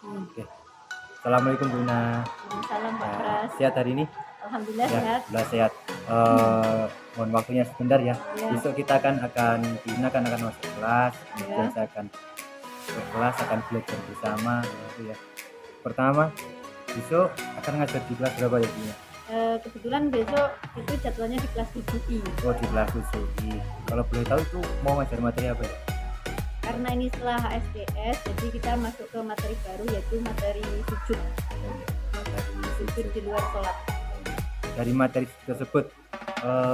Oke. Assalamualaikum Bu Ina. Salam Pak Ya, Pras. sehat hari ini? Alhamdulillah Ya, sehat. alhamdulillah sehat. Mohon waktunya sebentar ya. Ya. Besok kita akan Bu Ina akan masuk kelas, kemudian Ya. saya akan berkelas, akan belajar bersama gitu ya. Pertama, besok akan ngajar di kelas berapa ya Bu Ina? Kebetulan besok itu jadwalnya di kelas 7I. Oh, di kelas 7I. Kalau boleh tahu itu mau ngajar materi apa ya? Karena ini setelah HSDS, jadi kita masuk ke materi baru yaitu materi sujud. Sujud di luar sholat. Dari materi tersebut,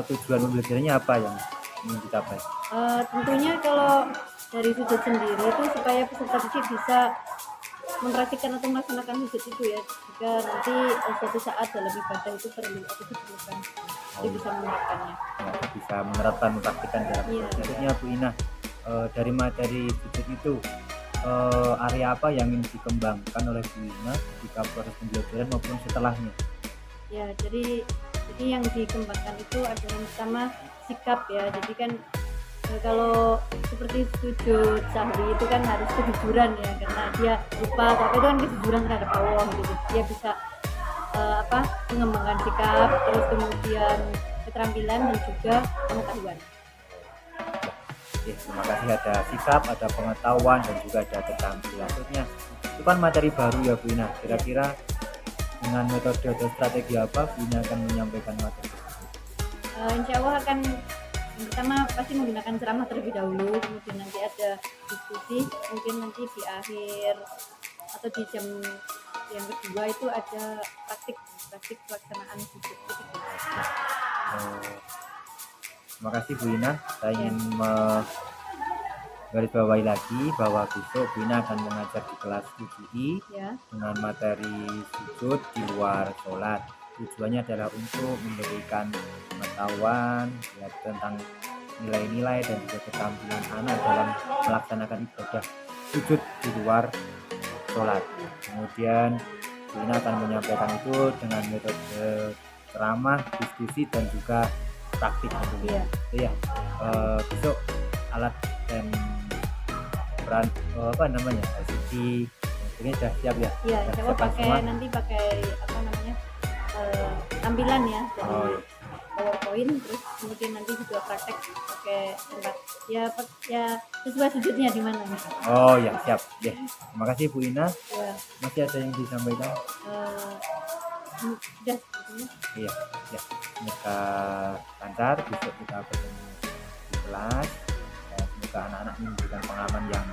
tujuan pembelajarannya apa yang ingin dicapai? Tentunya kalau dari sujud sendiri itu supaya peserta didik bisa mempraktikkan atau melaksanakan sujud itu ya, jika nanti suatu saat dalam ibadah itu perlu atau diperlukan, jadi bisa menerapkannya. Ya, bisa menerapkan, mempraktikkan dalam selanjutnya Bu Ina. Dari materi sujud itu area apa yang ingin dikembangkan oleh Bu Ina ketika proses pembelajaran maupun setelahnya? Ya, jadi yang dikembangkan itu adalah pertama sikap ya. Jadi kan kalau seperti sujud sahwi itu kan harus kejujuran ya, karena dia lupa tapi itu kan kejujuran terhadap Allah gitu. Dia bisa mengembangkan sikap, terus kemudian keterampilan dan juga pengetahuan. Oke, terima kasih. Ada sikap, ada pengetahuan, dan juga ada keterampilan. Maksudnya itu kan materi baru ya Bu Ina. Kira-kira dengan metode atau strategi apa Bu Ina akan menyampaikan materi tersebut? Insya Allah akan yang pertama pasti menggunakan ceramah terlebih dahulu, kemudian nanti ada diskusi, mungkin nanti di akhir atau di jam yang kedua itu ada praktik pelaksanaan sujud. Terima kasih Bu Ina. Saya ingin menggarisbawahi lagi bahwa besok Bu Ina akan mengajar di kelas 7I dengan materi sujud di luar sholat. Tujuannya adalah untuk memberikan pengetahuan ya, tentang nilai-nilai dan juga keterampilan anak dalam melaksanakan ibadah sujud di luar sholat. Kemudian Bu Ina akan menyampaikan itu dengan metode ceramah, diskusi, dan juga praktik tentunya. Ya, besok alat dan peran CD ini sudah siap ya? Iya, coba pakai nanti pakai tampilan ya dari PowerPoint, terus kemudian nanti juga praktek pakai tempat ya sesuai sujudnya di mana. Oh ya, siap. Ya, terima kasih Bu Ina. Ya. Masih ada yang disampaikan? Sudah. Iya, ya. Semoga lancar, besok kita bertemu di kelas. Semoga anak-anak memberikan pengalaman yang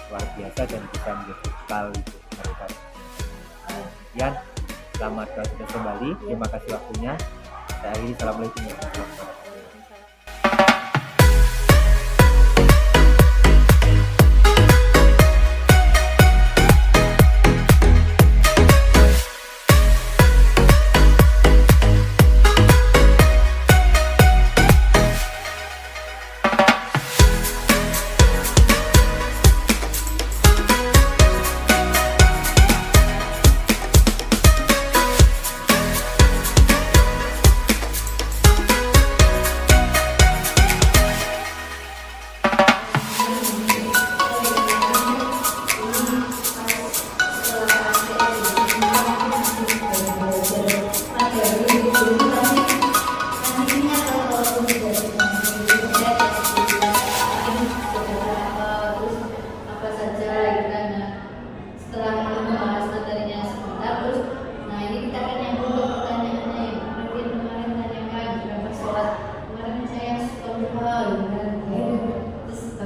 luar biasa dan bisa menjadi bekal untuk mereka. Kemudian selamat bertugas kembali. Terima kasih waktunya. Saya akhiri. Assalamualaikum warahmatullahi wabarakatuh.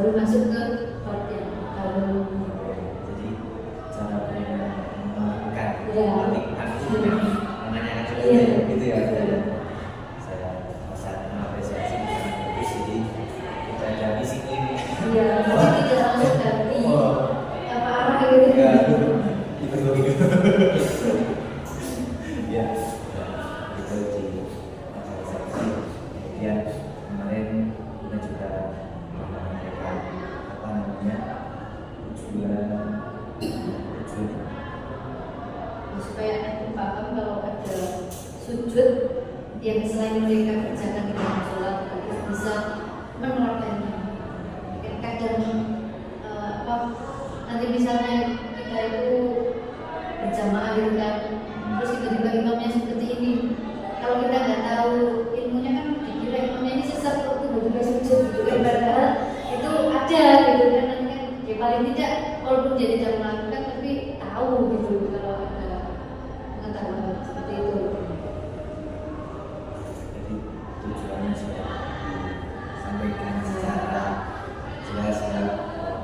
baru masuk ke part yang baru. Jadi cara melakukan menanyakan gitu ya. Saya sangat mengapresiasi karena bagus, jadi kita ada misi ini. Iya, tidak langsung ganti apa arah gitu. Ya, begitu. Ya, itu di organisasi. Kemudian kemarin kita juga menyampaikan tujuan supaya nanti paham kalau ada sujud yang selain mereka kerjakan di dalam sholat, bisa menerapkannya. Kadang nanti misalnya kita itu paling tidak walaupun dia tidak melakukan tapi tahu gitu kalau ada pengetahuan seperti itu. Jadi tujuannya sudah disampaikan secara jelas ya.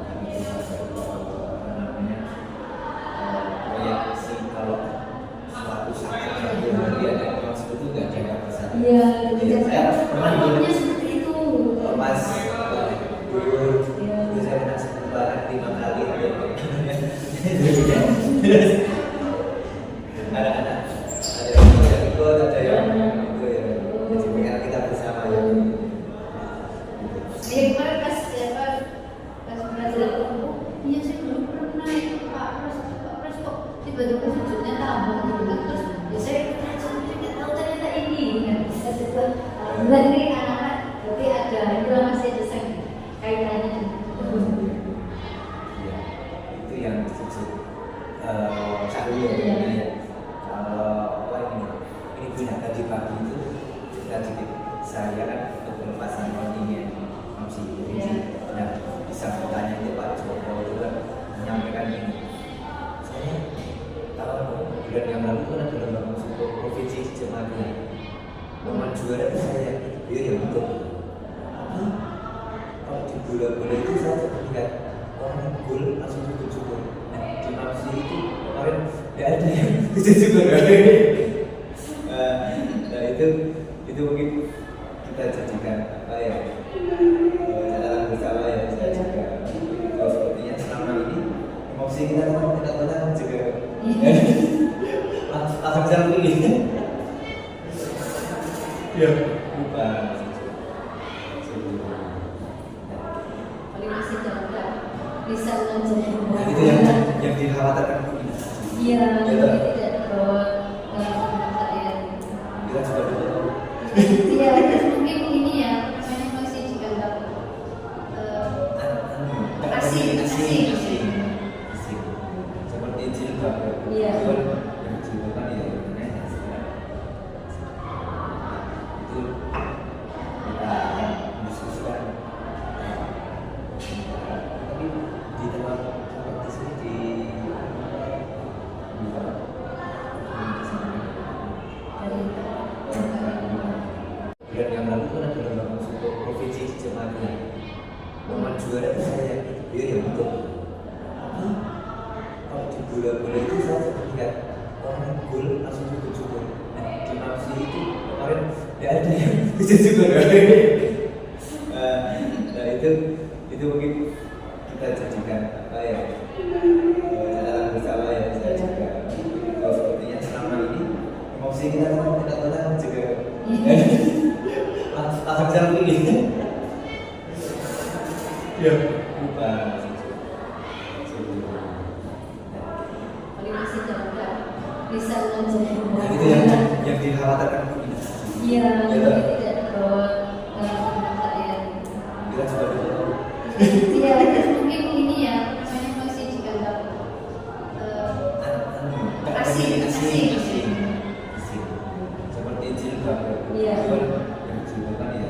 Kami bisa apa namanya proyeksi kalau suatu saat dia ada maksud itu nggak jaga pesan. Iya, Saya pernah awalnya seperti itu. Mas dulu itu saya pernah sebulan 5 kali ada anak-anak ada yang ikut ada yang itu ya jadi pengen kita bersama ya. Kemarin pas belajar iya saya belum pernah ikut Pak Pres kok tiba-tiba sujudnya tambah gitu terus ya saya tidak tahu ternyata ini kan berarti anak-anak berarti ada itulah masih ada kaitannya Ya, itu yang disebut sahwi ya. Kalau apa ini punya tadi pagi itu tadi saya kan untuk pelepasan kontingen opsi. Nah, bisa bertanya itu Pak Joko itu kan menyampaikan ini. Saya tahun bulan yang lalu kan ada lomba musik provinsi Jemaah. Lomba juara itu saya ya betul. Tapi kalau di bola-bola itu saya lihat orang gol langsung cukup. Nah, di Mapsi itu kemarin nggak ada yang bisa cukup. Nah itu mungkin kita jadikan apa ya catatan bersama ya saya juga. Kalau sepertinya selama ini Mapsi kita kan juga langsung bisa begini. Ya, lupa. paling masih jaga bisa menjadi Nah, itu yang dikhawatirkan mungkin. iya Ya, tidak terbawa saya kita juga tahu. iya terus mungkin ini ya namanya masih dianggap asing seperti jilbab. Iya. Yang jilbab kan ya itu kita akan diskusikan. Tapi di tempat seperti sini di bulan yang lalu kan ada lomba musik provinsi Jemaah. Lomba juara itu saya ya betul. Tapi kalau di bola-bola itu saya lihat orang gol langsung cukup. Nah, di Mapsi itu kemarin nggak ada yang bisa cukup. Nah itu mungkin kita jadikan apa ya catatan bersama ya saya juga. Kalau sepertinya selama ini Mapsi kita kan tidak juga langsung bisa begini. Ya, lupa. paling masih jaga bisa menjadi Nah, itu yang dikhawatirkan mungkin. iya Ya, tidak terbawa saya kita juga tahu. iya terus mungkin ini ya namanya masih dianggap asing seperti jilbab. Iya. Yang jilbab kan ya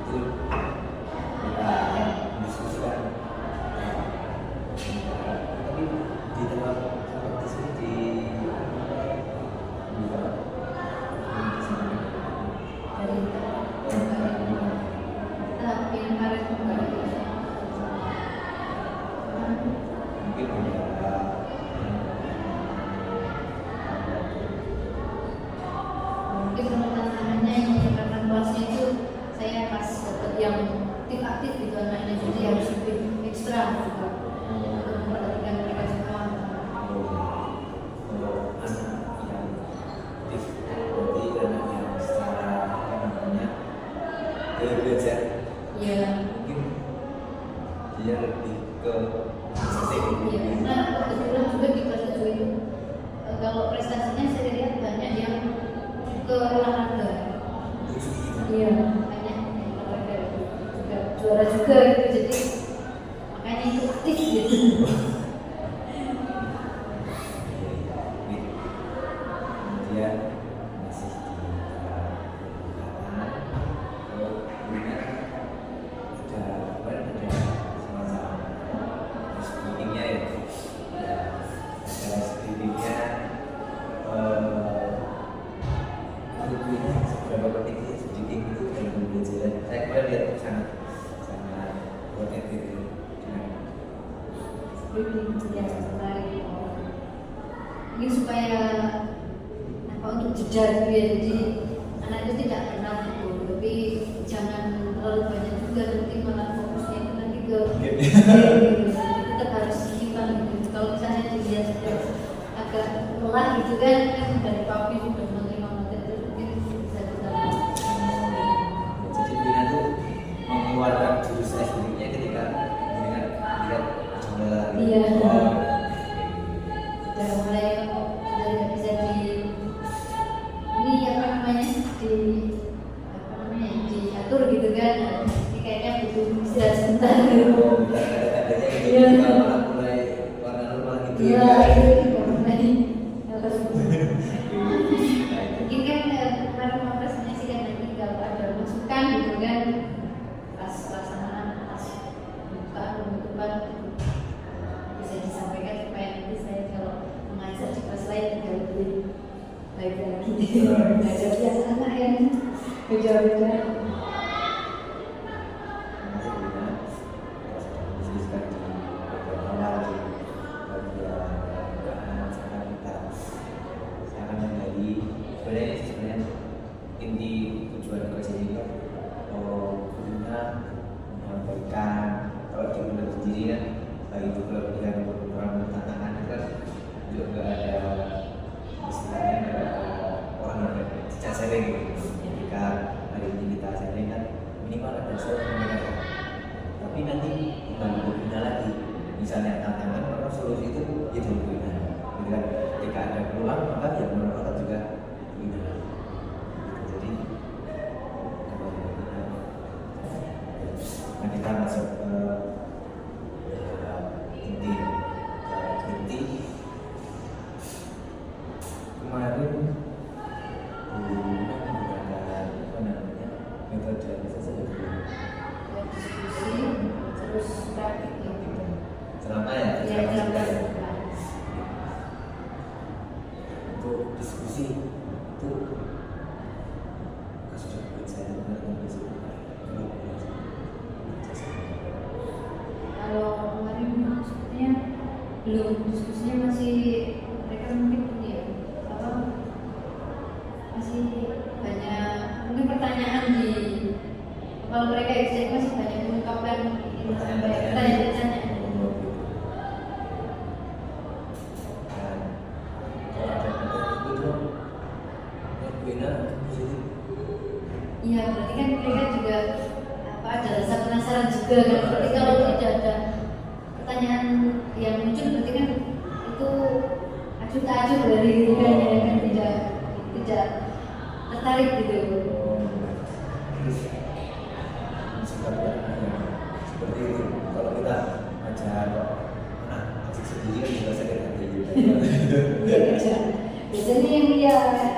itu kita akan diskusikan. Tapi di tempat seperti sini di tapi kemarin mungkin beberapa mungkin tantangannya ini karena kelasnya itu saya pas dapat yang aktif gitu anaknya jadi harus lebih ekstra gitu untuk memperhatikan mereka semua. untuk anak yang aktif berarti anak yang secara apa namanya belajar Iya. mungkin dia lebih ke sistem. Iya. Nah kebetulan juga di kelas 7 itu kalau prestasinya saya lihat banyak yang ke olahraga. Iya banyak yang olahraga juga juara juga gitu jadi makanya itu aktif gitu. Kemudian masih di permukaan punya ada ya tertarik ini supaya apa untuk jeda gitu ya, jadi anak itu tidak pernah gitu, tapi jangan terlalu banyak juga nanti malah fokusnya itu nanti ke gitu. Tetap harus seimbang gitu. Kalau misalnya dilihat agak lelah gitu kan dari papi sudah menerima materi itu mungkin bisa ditambah. Jadi Bina tuh mengeluarkan jurus estetiknya ketika dengan lihat jumlah. Iya. Sudah mulai sudah tidak bisa ini apa namanya diatur gitu kan. Ini kayaknya butuh istirahat sebentar. Iya. Mulai warna normal gitu. Iya, itu mulai harus. Mungkin kan kemarin prosesnya sih kan nanti kalau ada masukan gitu kan pas pelaksanaan pas pembukaan penutupan bisa disampaikan supaya nanti saya kalau mengajar di kelas lain tidak lebih baik lagi. Belajar biasa anak yang beda-beda. Tapi nanti kembali ke Bina lagi, misalnya tantangan maka solusi itu ya di Bina, gitu kan? Jika ada peluang maka ya menurut juga Bina. Jadi kembali ke Bina. Nah kita masuk ke inti. Kemarin menggunakan apa namanya metode Terus praktik gitu. selama ya, Ya, selama selama ya. Untuk diskusi itu kasus buat saya kalau kemarin sepertinya belum diskusinya masih mereka mungkin ini ya apa masih banyak mungkin pertanyaan di kalau mereka eksekusi masih banyak mengungkapkan ini sampai tanya-tanya. Iya, berarti kan mereka juga apa ada rasa penasaran juga kan. Berarti kalau tidak ada pertanyaan yang muncul berarti kan itu acuh tak acuh dari gitu kan ya kan tidak tertarik gitu. Seperti itu. Kalau kita ajar ajar sendiri juga sakit hati juga. Iya kerja. Biasanya yang dia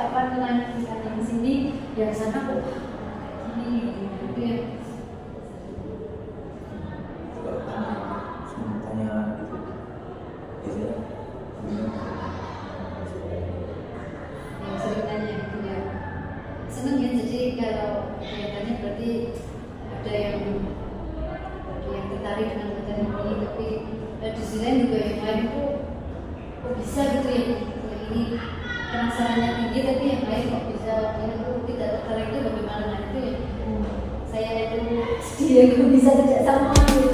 apa namanya yang sini yang sana kok ini gitu ya. Kalau tanya itu biasanya Yang sering tanya gitu ya. Seneng ya jadi kalau kelihatannya berarti ada yang tertarik dengan materi ini tapi di sini lain juga yang lain tuh kok bisa gitu ya yang ini penasarannya tinggi tapi yang lain kok bisa yang tuh tidak tertarik itu bagaimana, nah itu ya saya itu sedih ya kok bisa kerja sama gitu